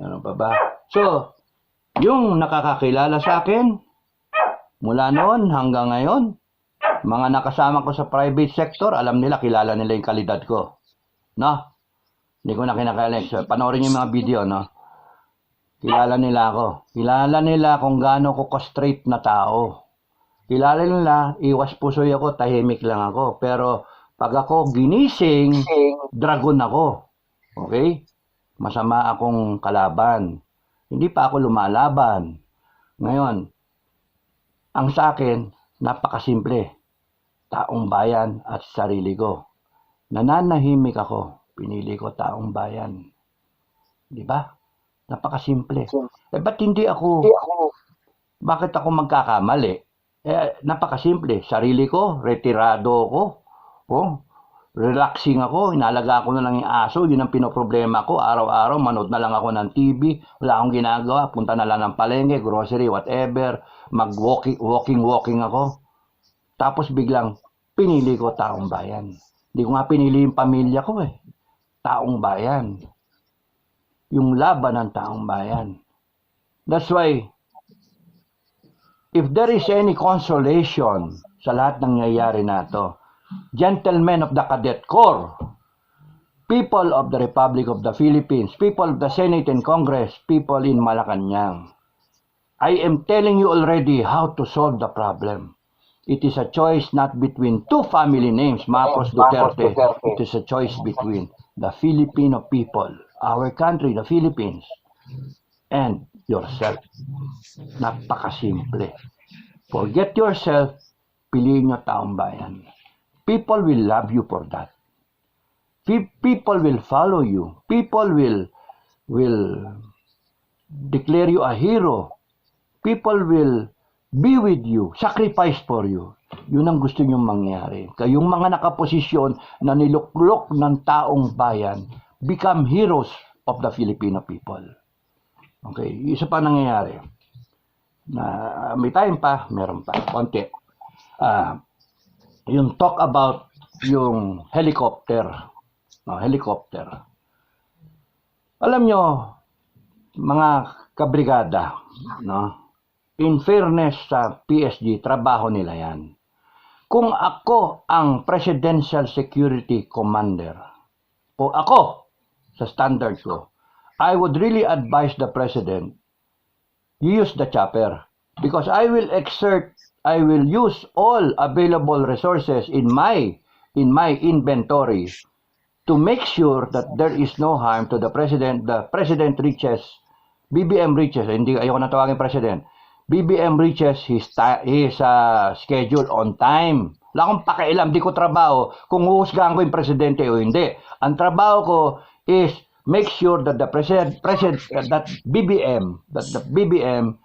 Ano pa ba? So, yung nakakakilala sa akin, mula noon hanggang ngayon, mga nakasama ko sa private sector, alam nila, kilala nila yung kalidad ko. No? Hindi ko na kinakailan. So, panoorin yung mga video, no? Kilala nila ako. Kilala nila kung gaano ko ka-straight na tao. Kilala nila, iwas pusoy ako, tahimik lang ako. Pero, pag ako ginising, dragon ako. Okay? Masama akong kalaban. Hindi pa ako lumalaban. Ngayon, ang sa akin, napakasimple. Taong bayan at sarili ko. Nananahimik ako. Pinili ko taong bayan. Di ba? Napakasimple. Ba't hindi ako, bakit ako magkakamali? Napakasimple. Sarili ko, retirado ako. Relaxing ako, inalaga ko na lang yung aso, yun ang pinoproblema ko, araw-araw, manood na lang ako ng TV, wala akong ginagawa, punta na lang ng palengke, grocery, whatever, walking ako. Tapos biglang, pinili ko taong bayan. Hindi ko nga pinili yung pamilya ko eh. taong bayan. Yung laban ng taong bayan. That's why, if there is any consolation sa lahat ng nangyayari na to, gentlemen of the Cadet Corps, people of the Republic of the Philippines, people of the Senate and Congress, people in Malacanang, I am telling you already how to solve the problem. It is a choice not between two family names, Marcos Duterte. It is a choice between the Filipino people, our country, the Philippines, and yourself. Napakasimple. Forget yourself, piliin nyo taong bayan. People will love you for that. People will follow you. People will declare you a hero. People will be with you, sacrifice for you. Yun ang gusto nyong mangyari. Kayong mga nakaposisyon na niluklok ng taong bayan, become heroes of the Filipino people. Okay, isa pa nangyayari. May time pa, meron pa, konti. Yung talk about yung helicopter. Helicopter. Alam nyo, mga kabrigada, no? In fairness sa PSG, trabaho nila yan. Kung ako ang Presidential Security Commander, o ako, sa standard ko, I would really advise the President, use the chopper. Because I will use all available resources in my inventory to make sure that there is no harm to the President. The President reaches, BBM reaches, hindi ayoko na tawagin President, BBM reaches his schedule on time. Wala akong pakialam, di ko trabaho kung huhusgahan ko yung presidente o hindi. Ang trabaho ko is make sure that the that the BBM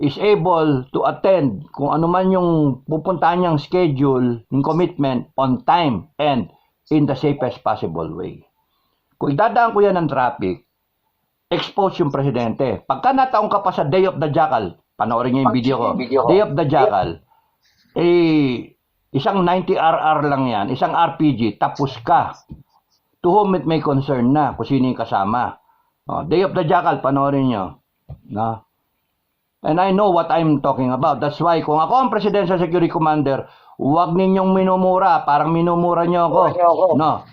is able to attend kung ano man yung pupuntahan niyang schedule, yung commitment on time and in the safest possible way. Kung idadaan ko yan ng traffic, expose yung presidente. Pagka nataong ka pa sa Day of the Jackal, panoorin niyo yung video ko. Day of the Jackal, isang 90RR lang yan, isang RPG, tapos ka. To whom it may concern na, kung sino yung kasama. Day of the Jackal, panoorin niyo. No? And I know what I'm talking about. That's why, kung ako ang Presidential Security Commander, huwag ninyong minumura, parang minumura niyo ako. No.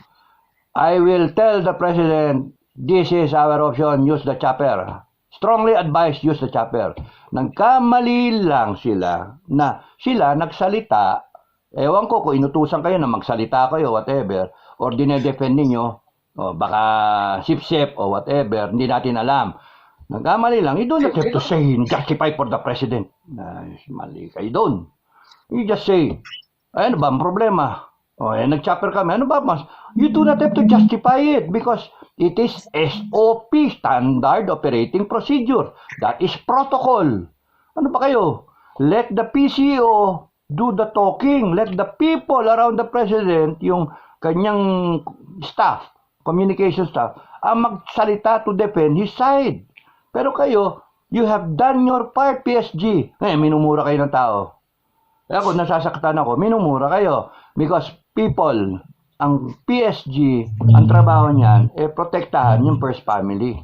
I will tell the President, this is our option, use the chopper. Strongly advise, use the chopper. Nagkamali lang sila na sila nagsalita, ewan ko kung inutusan kayo na magsalita kayo, whatever, or dinedefend ninyo, o baka sip-sip o whatever, hindi natin alam. Nagkamali lang, you don't have to say, justify for the President. Mali kayo doon. You just say, ano ba ang problema? Nag-chopper kami, ano ba mas? You do not have to justify it because it is SOP, Standard Operating Procedure. That is protocol. Ano ba kayo? Let the PCO do the talking. Let the people around the President, yung kanyang staff, communication staff, ang magsalita to defend his side. Pero kayo, you have done your part, PSG. Ngayon, minumura kayo ng tao. Ako, nasasaktan ako, minumura kayo. Because people, ang PSG, ang trabaho niyan, protektahan yung first family.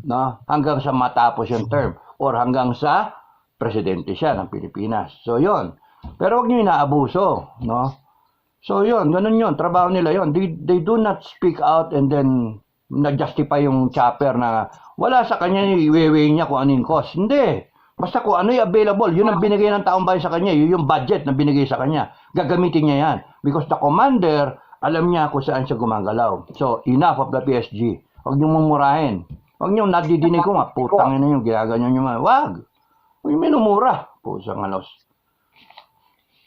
No? Hanggang sa matapos yung term. Or hanggang sa presidente siya ng Pilipinas. So, yon. Pero huwag niyo inaabuso. No? So, yon. Ganun yon. Trabaho nila yon. They do not speak out and then nag-justify yung chopper na wala sa kanya, iwewe niya kung ano yung cost. Hindi. Basta kung ano yung available, yun ang binigay ng taong bayan sa kanya, yun yung budget na binigay sa kanya. Gagamitin niya yan. Because the commander, alam niya kung saan siya gumagalaw. So, enough of the PSG. Huwag niyong mumurahin. Huwag niyong nadidinig ko nga, putang ina yung ginaganyan niyo. Wag. Huwag niyong minumura. Pusang alos.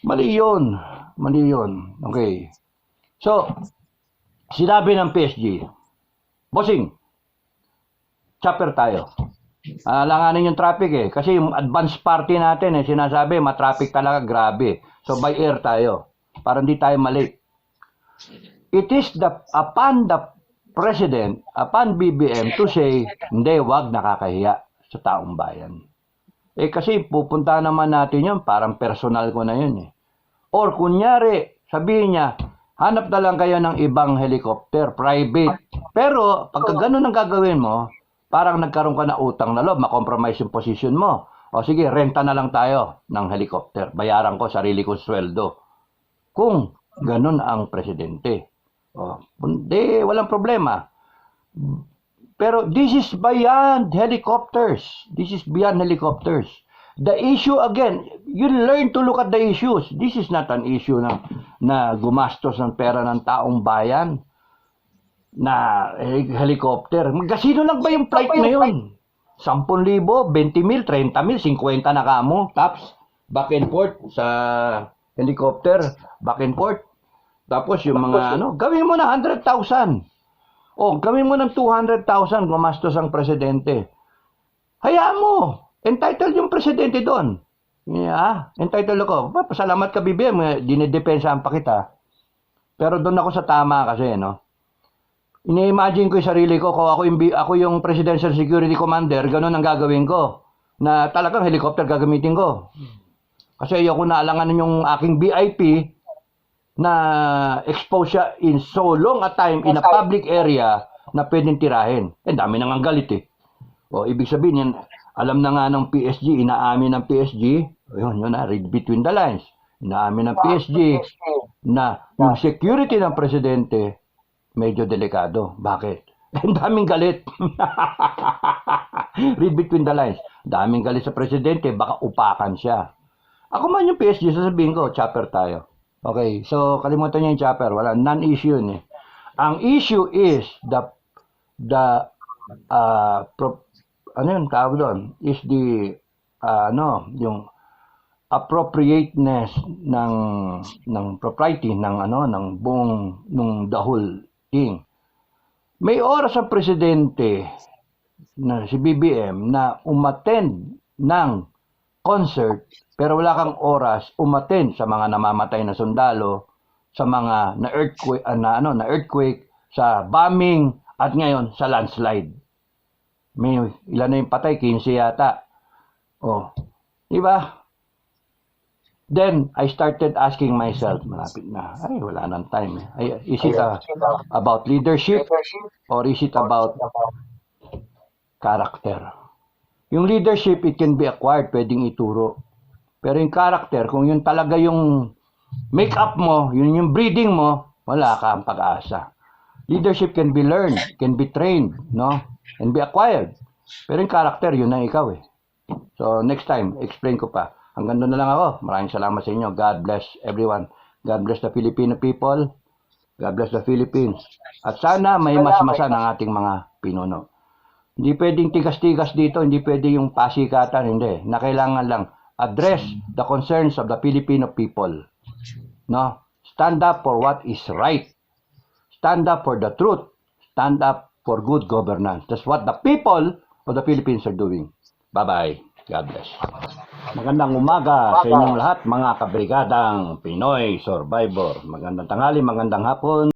Mali yun. Mali yun. Okay. So, sinabi ng PSG, bossing, chopper tayo. Alanganin yung traffic kasi yung advance party natin sinasabi, matraffic talaga, grabe. So by air tayo, para hindi tayo malate. It is upon the President, upon BBM to say, hindi, wag, nakakahiya sa taong bayan. Kasi pupunta naman natin yun, parang personal ko na yun Or kunyari, sabihin niya, Hanap na lang kayo ng ibang helicopter, private. Pero, pagka ganun ang gagawin mo, parang nagkaroon ka na utang na loob, makompromise yung position mo. O sige, renta na lang tayo ng helicopter. Bayaran ko, sarili kong sweldo. Kung ganun ang presidente. O, hindi, walang problema. Pero this is beyond helicopters. This is beyond helicopters. The issue again, you learn to look at the issues. This is not an issue na gumastos ng pera ng taong bayan na helicopter. Magkasino lang ba yung flight na yun? 10,000, 20,000, 30,000, 50 na kamo. Tapos, back and forth sa helicopter. Back and forth. Tapos yung mga gawin mo na 100,000. O, gawin mo ng 200,000 gumastos ang presidente. Hayaan mo. Entitled yung presidente doon. Yeah, entitled ako. Pasalamat ka, BBM. Dinidepensahan pa kita. Pero doon ako sa tama kasi, no? Ini-imagine ko yung sarili ko, kung ako yung Presidential Security Commander, ganun ang gagawin ko. Na talagang helicopter gagamitin ko. Kasi ayoko na alangan yung aking VIP na expose siya in so long a time in a public area na pwedeng tirahin. Dami nang ang galit eh. O, ibig sabihin yan, alam na nga ng PSG, inaamin ng PSG, yun na, read between the lines. Inaamin ng PSG na yung security ng presidente medyo delikado. Bakit? Ang daming galit. Read between the lines. Daming galit sa presidente, baka upakan siya. Ako man yung PSG, sasabihin ko, chopper tayo. Okay, so kalimutan niyo yung chopper. Wala, non-issue yun eh. Ang issue is ano yung tawag doon? Is the, yung appropriateness ng propriety ng buong, the whole thing. May oras ang presidente na si BBM na umattend ng concert pero wala kang oras umattend sa mga namamatay na sundalo, sa mga na earthquake, sa bombing at ngayon sa landslide. May ilan na yung patay, 15 yata. Oh, di ba? Then I started asking myself, malapit na, wala nang time eh. Is it about leadership or is it about character? Yung leadership, it can be acquired, pwedeng ituro. Pero yung character, kung yun talaga yung make-up mo, yun yung breeding mo, wala kang pag-asa. Leadership can be learned, can be trained, no? Can be acquired. Pero yung character, yun na ikaw eh. So next time, explain ko pa. Hanggang doon na lang ako. Maraming salamat sa inyo. God bless everyone. God bless the Filipino people. God bless the Philippines. At sana may masmasan ang ating mga pinuno. Hindi pwedeng tigas-tigas dito. Hindi pwedeng yung pasikatan. Hindi. Na kailangan lang address the concerns of the Filipino people. No? Stand up for what is right. Stand up for the truth. Stand up for good governance. That's what the people of the Philippines are doing. Bye-bye. God bless. Magandang umaga sa inyong lahat, mga kabrigadang Pinoy Survivor. Magandang tanghali, magandang hapon.